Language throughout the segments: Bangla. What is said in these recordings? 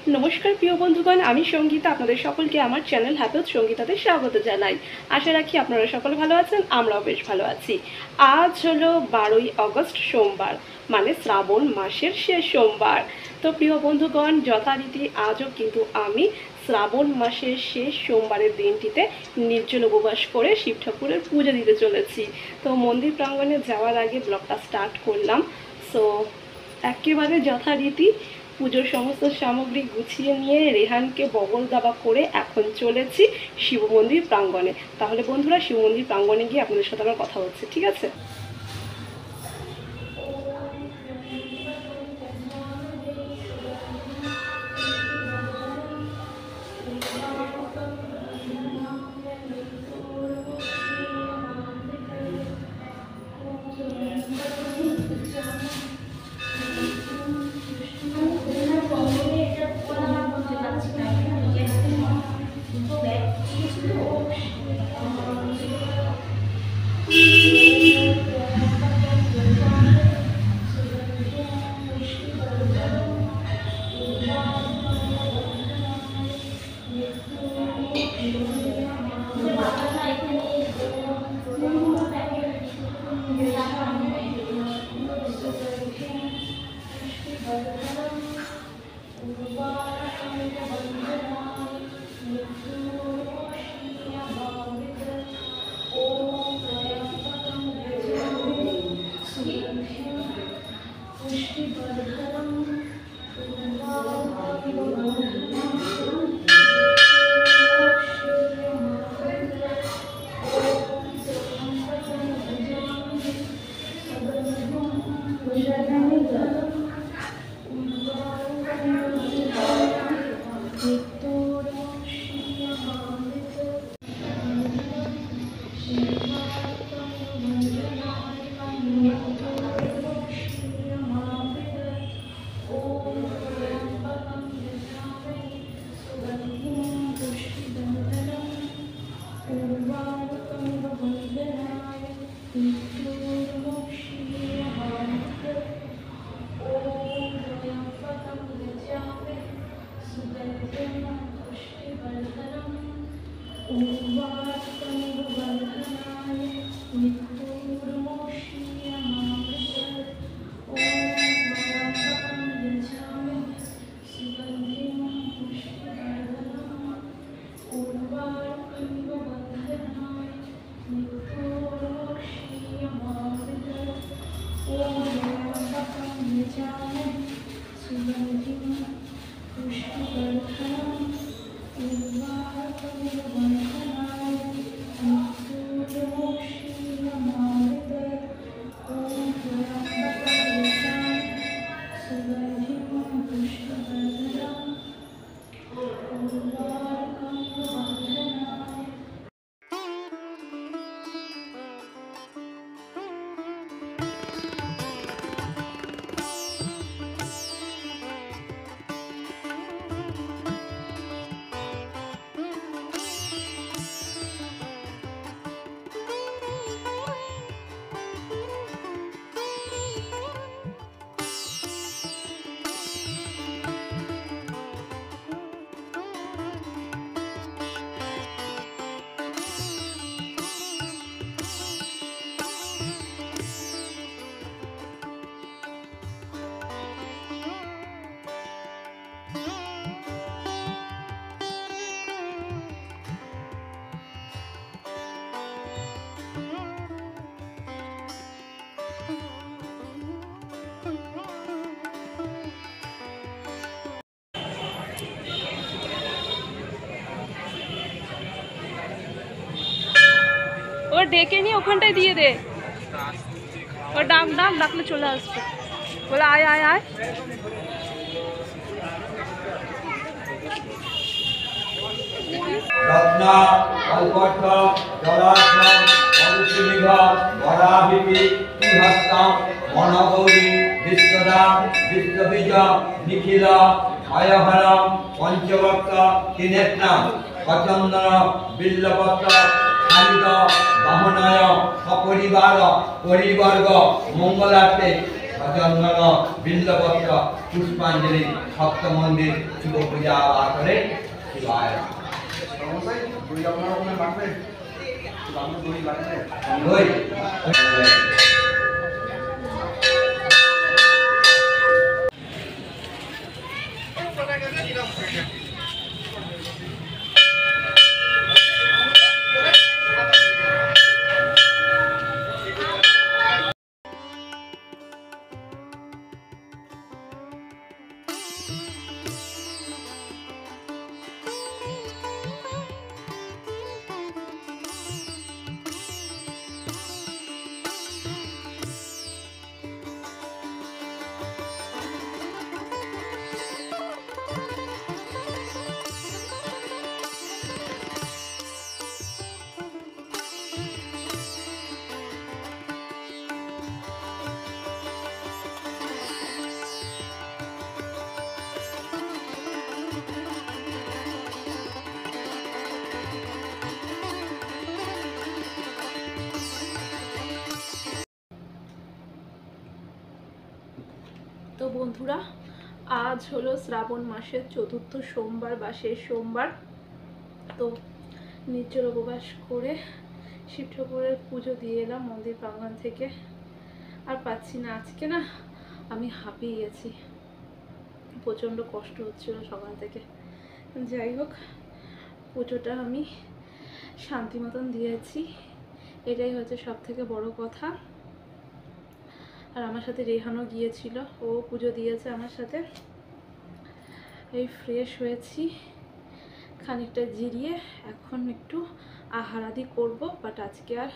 नमस्कार प्रिय बंधुगण आमी संगीता आपनादेर सकलके आमार चैनल हैप्पी संगीताते स्वागत जानाई। आशा राखी आपनारा सकले भालो आछेन, आमराओ बेश भालो आछि। आज हलो 12 अगस्ट सोमवार माने श्रावण मासेर शेष सोमवार। तो प्रिय बंधुगण यथारीति आजो किन्तु आमी श्रावण मासेर शेष सोमवारेर दिनटीते निर्जल उपवास करे शिव ठाकुरेर पूजा दिते चलेछि। तो मंदिर प्रांगणे जाওয়ার आगे ब्लगटा स्टार्ट करलाम। सो एकेबारे यथारीति पुजोर समस्त सामग्री गुछिए निये रेहानके बगल दाबा करे एखन चलेछि शिव मंदिर प्रांगणे। ताहले बंधुरा शिव मंदिर प्रांगणे गिये आपनादेर साथे आमार कथा होच्छे, ठीक आछे? और डेके नहीं ओखानटाय दिए दे और डाक डाक डाकले चले आसबे बोले आय आय आय रत्ना कल्पत्र जलात्म अनुष्ठिनिघ वराभिपि तुहस्तां मनगौरी विश्वदां विश्वबीज निखिल अयहरं पंचवक्त त्रिनेत्रं कचन्दन बिल्लपत्र खालिद बाहनाय सपरिवार परिवर्ग मंगलार्थे অচন্দন বিল্লপত্র পুষ্পাঞ্জলি সপ্ত মন্দির শুভ পূজা আবার করে শিবায় দই তো বন্ধুরা, আজ হলো শ্রাবণ মাসের চতুর্থ সোমবার বা শেষ সোমবার। তো নির্জল উপবাস করে শিব ঠাকুরের পুজো দিয়ে এলাম মন্দির প্রাঙ্গণ থেকে। আর পাচ্ছি না, আজকে না আমি হাঁপিয়ে গেছি, প্রচণ্ড কষ্ট হচ্ছিল সকাল থেকে। যাই হোক, পুজোটা আমি শান্তি মতন দিয়েছি, এটাই হচ্ছে সব থেকে বড় কথা। আর আমার সাথে রেহানও গিয়েছিল, ও পুজো দিয়েছে আমার সাথে। এই ফ্রেশ হয়েছি, খানিকটা জিরিয়ে এখন একটু আহার আদি করবো। বাট আজকে আর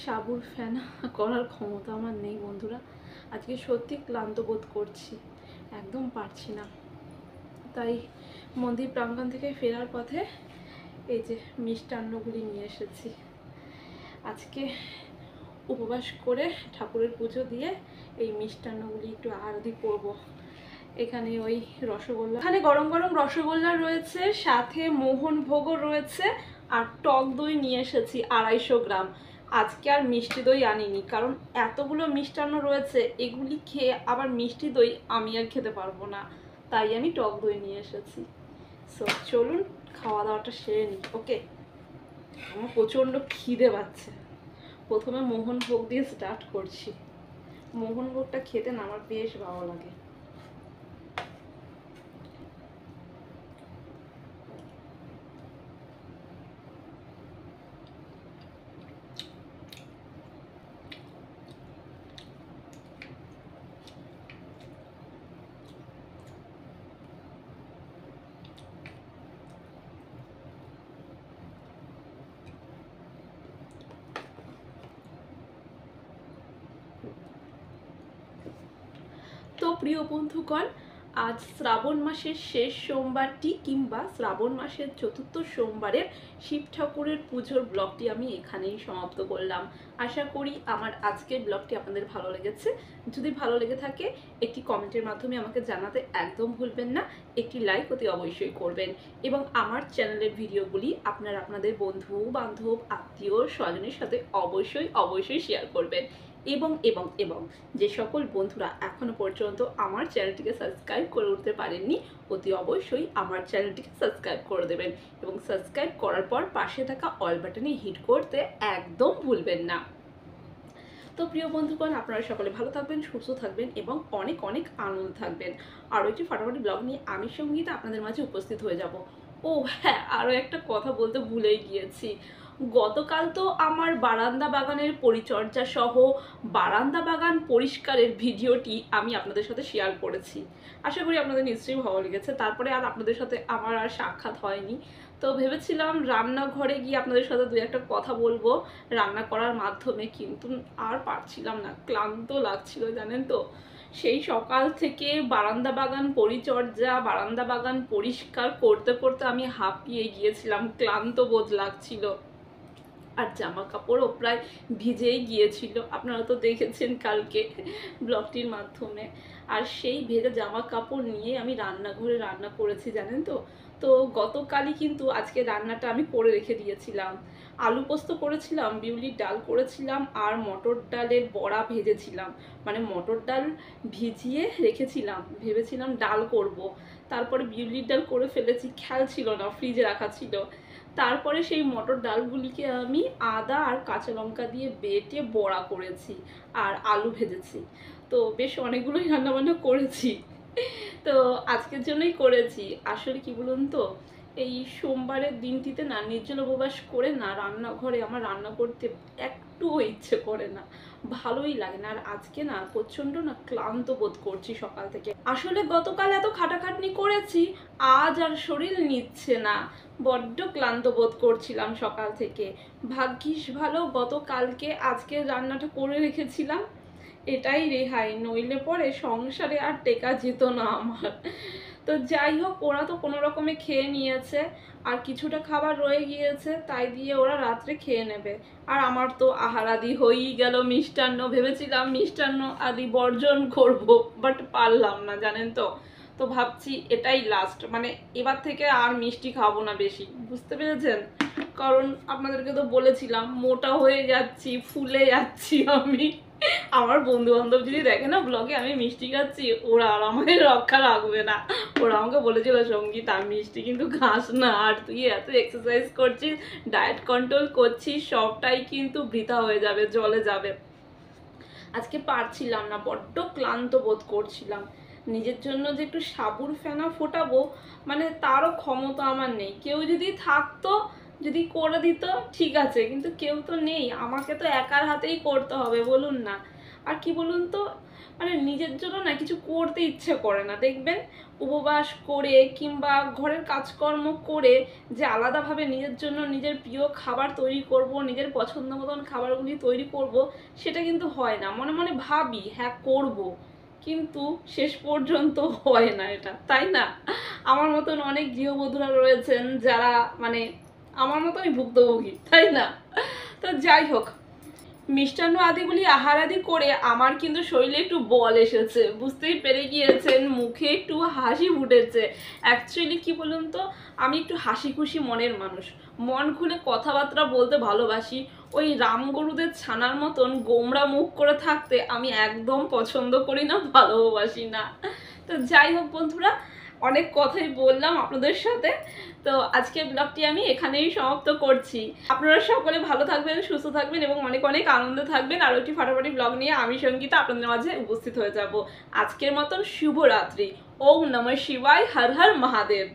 সাবুর ফ্যান করার ক্ষমতা আমার নেই বন্ধুরা। আজকে সত্যি ক্লান্ত বোধ করছি, একদম পারছি না। তাই মন্দির প্রাঙ্গণ থেকে ফেরার পথে এই যে মিষ্টান্নগুলি নিয়ে এসেছি। আজকে উপবাস করে ঠাকুরের পুজো দিয়ে এই মিষ্টান্নগুলি একটু আরতি করব। এখানে ওই রসগোল্লা, এখানে গরম গরম রসগোল্লা রয়েছে, সাথে মোহনভোগও রয়েছে, আর টক দই নিয়ে এসেছি 250 গ্রাম। আজকে আর মিষ্টি দই আনিনি, কারণ এতগুলো মিষ্টান্ন রয়েছে, এগুলি খেয়ে আবার মিষ্টি দই আমি আর খেতে পারবো না, তাই আমি টক দই নিয়ে এসেছি। সো চলুন খাওয়া দাওয়াটা সেরে নিই। ওকে, আমার প্রচণ্ড খিদে পাচ্ছে। প্রথমে মোহনভোগ দিয়ে স্টার্ট করছি। মোহনভোগটা খেতে না আমার বেশ ভালো লাগে। তো প্রিয় বন্ধুগণ, আজ শ্রাবণ মাসের শেষ সোমবারটি কিংবা শ্রাবণ মাসের চতুর্থ সোমবারের শিব ঠাকুরের পুজোর ব্লগটি আমি এখানেই সমাপ্ত করলাম। আশা করি আমার আজকের ব্লগটি আপনাদের ভালো লেগেছে। যদি ভালো লেগে থাকে একটি কমেন্টের মাধ্যমে আমাকে জানাতে একদম ভুলবেন না, একটি লাইক অতি অবশ্যই করবেন, এবং আমার চ্যানেলের ভিডিওগুলি আপনারা আপনাদের বন্ধু বান্ধব আত্মীয় স্বজনের সাথে অবশ্যই শেয়ার করবেন। এবং এবং এবং যে সকল বন্ধুরা এখনো পর্যন্ত আমার চ্যানেলটিকে সাবস্ক্রাইব করে উঠতে পারেননি, অতি অবশ্যই আমার চ্যানেলটিকে সাবস্ক্রাইব করে দেবেন, এবং সাবস্ক্রাইব করার পর পাশে থাকা অল বাটনে হিট করতে একদম ভুলবেন না। তো প্রিয় বন্ধুগণ, আপনারা সকলে ভালো থাকবেন, সুস্থ থাকবেন এবং অনেক অনেক আনন্দ থাকবেন। আরও একটি ফাটাফাটি ব্লগ নিয়ে আমি সঙ্গীতা আপনাদের মাঝে উপস্থিত হয়ে যাব। ও হ্যাঁ, আরও একটা কথা বলতে ভুলেই গিয়েছি। গতকাল তো আমার বারান্দা বাগানের পরিচর্যা সহ বারান্দা বাগান পরিষ্কারের ভিডিওটি আমি আপনাদের সাথে শেয়ার করেছি। আশা করি আপনাদের নিশ্চয়ই ভালো লেগেছে। তারপরে আর আপনাদের সাথে আমার আর সাক্ষাৎ হয়নি। তো ভেবেছিলাম রান্নাঘরে গিয়ে আপনাদের সাথে দু একটা কথা বলবো রান্না করার মাধ্যমে, কিন্তু আর পারছিলাম না, ক্লান্ত লাগছিল জানেন তো। সেই সকাল থেকে বারান্দা বাগান পরিচর্যা, বারান্দা বাগান পরিষ্কার করতে করতে আমি হাঁপিয়ে গিয়েছিলাম, ক্লান্ত বোধ লাগছিল। আর জামা কাপড়ও প্রায় ভিজেই গিয়েছিল, আপনারা তো দেখেছেন কালকে ব্লগটির মাধ্যমে। আর সেই ভেজা জামা কাপড় নিয়ে আমি রান্নাঘরে রান্না করেছি, জানেন তো। তো গতকালই কিন্তু আজকে রান্নাটা আমি করে রেখে দিয়েছিলাম। আলু পোস্ত করেছিলাম, বিউলির ডাল করেছিলাম, আর মটর ডালের বড়া ভেজেছিলাম। মানে মটর ডাল ভিজিয়ে রেখেছিলাম, ভেবেছিলাম ডাল করব। তারপরে বিউলির ডাল করে ফেলেছি, খেয়াল ছিল না, ফ্রিজে রাখা ছিল। তারপরে সেই মটর ডালগুলিকে আমি আদা আর কাঁচা লঙ্কা দিয়ে বেটে বড়া করেছি, আর আলু ভেজেছি। তো বেশ অনেকগুলোই রান্নাবান্না করেছি। তো আজকের জন্যই করেছি। আসলে কি বলুন তো, এই সোমবারের দিনটিতে না নির্জল উপবাস করে না রান্নাঘরে আমার রান্না করতে একটুও ইচ্ছে করে না, ভালোই লাগে না। আর আজকে না প্রচণ্ড না ক্লান্ত বোধ করছি সকাল থেকে। আসলে গতকাল এত খাটাখাটনি করেছি, আজ আর শরীর নিচ্ছে না, বড্ড ক্লান্ত বোধ করছিলাম সকাল থেকে। ভাগ্যিস ভালো গতকালকে আজকে রান্নাটা করে রেখেছিলাম, এটাই রেহাই, নইলে পরে সংসারে আর টেকা যেত না আমার। তো যাই হোক, ওরা তো কোনো রকমে খেয়ে নিয়েছে, আর কিছুটা খাবার রয়ে গিয়েছে, তাই দিয়ে ওরা রাত্রে খেয়ে নেবে। আর আমার তো আহার আদি হয়েই গেল। মিষ্টান্ন ভেবেছিলাম মিষ্টান্ন আদি বর্জন করব, বাট পারলাম না, জানেন তো। তো ভাবছি এটাই লাস্ট, মানে এবার থেকে আর মিষ্টি খাবো না বেশি, বুঝতে পেরেছেন। কারণ আপনাদেরকে তো বলেছিলাম মোটা হয়ে যাচ্ছি, ফুলে যাচ্ছি আমি। আমার বন্ধু বান্ধব যদি দেখে না ব্লগে আমি মিষ্টি খাচ্ছি, ওরা আর আমাকে রক্ষা রাখবে না। ওরা আমাকে বলেছিল, সঙ্গীতা মিষ্টি কিন্তু খাস না, আর তুই এত এক্সারসাইজ করছিস, ডায়েট কন্ট্রোল করছিস, সবটাই কিন্তু বৃথা হয়ে যাবে, জলে যাবে। আজকে পারছিলাম না, বড্ড ক্লান্ত বোধ করছিলাম। নিজের জন্য যে একটু সাবুর ফেনা ফোটাবো, মানে তারও ক্ষমতা আমার নেই। কেউ যদি থাকতো, যদি করে দিত ঠিক আছে, কিন্তু কেউ তো নেই, আমাকে তো একার হাতেই করতে হবে, বলুন না। আর কি বলুন তো, মানে নিজের জন্য না কিছু করতে ইচ্ছে করে না। দেখবেন উপবাস করে কিংবা ঘরের কাজকর্ম করে যে আলাদাভাবে নিজের জন্য নিজের প্রিয় খাবার তৈরি করব, নিজের পছন্দ মতন খাবারগুলি তৈরি করব, সেটা কিন্তু হয় না। মনে মনে ভাবি হ্যাঁ করব, কিন্তু শেষ পর্যন্ত হয় না এটা, তাই না? আমার মতন অনেক গৃহবধূরা রয়েছেন যারা মানে আমার মতনই ভুক্তভোগী, তাই না? তো যাই হোক, মিষ্টান্ন আদিগুলি আহার আদি করে আমার কিন্তু শরীরে একটু বল এসেছে, বুঝতেই পেরে গিয়েছেন, মুখে একটু হাসি ফুটেছে। অ্যাকচুয়ালি কি বলুন তো, আমি একটু হাসি খুশি মনের মানুষ, মন খুলে কথাবার্তা বলতে ভালোবাসি। ওই রামগরুদের ছানার মতন গোমড়া মুখ করে থাকতে আমি একদম পছন্দ করি না, ভালোবাসি না। তো যাই হোক বন্ধুরা, অনেক কথাই বললাম আপনাদের সাথে। তো আজকের ব্লগটি আমি এখানেই সমাপ্ত করছি। আপনারা সকলে ভালো থাকবেন, সুস্থ থাকবেন এবং অনেক অনেক আনন্দে থাকবেন। আরও একটি ফাটাফাটি ব্লগ নিয়ে আমি সঙ্গীতা আপনাদের মাঝে উপস্থিত হয়ে যাব। আজকের মতন শুভরাত্রি। ওম নমঃ শিবায়, হর হর মহাদেব।